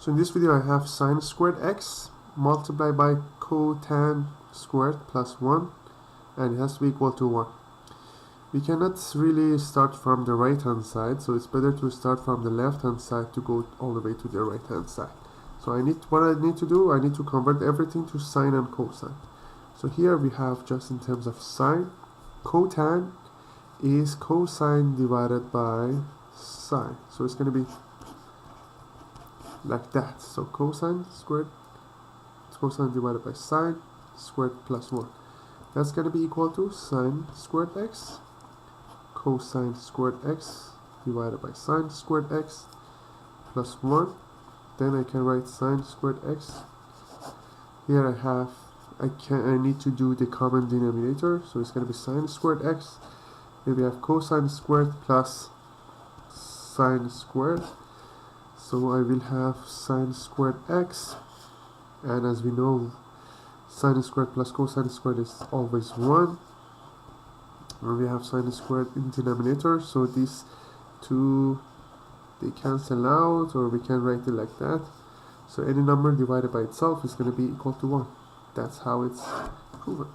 So in this video I have sine squared x multiplied by cotan squared plus 1, and it has to be equal to 1. We cannot really start from the right hand side, so it's better to start from the left hand side to go all the way to the right hand side. So what I need to do, I need to convert everything to sine and cosine. So here we have, just in terms of sine, cotan is cosine divided by sine. So it's going to be like that. So cosine squared, it's cosine divided by sine squared plus 1. That's going to be equal to sine squared x cosine squared x divided by sine squared x plus 1. Then I can write sine squared x. Here I need to do the common denominator, so it's going to be sine squared x. Here we have cosine squared plus sine squared. So I will have sine squared x, and as we know, sine squared plus cosine squared is always 1. And we have sine squared in denominator, so these two, they cancel out, or we can write it like that. So any number divided by itself is going to be equal to 1. That's how it's proven.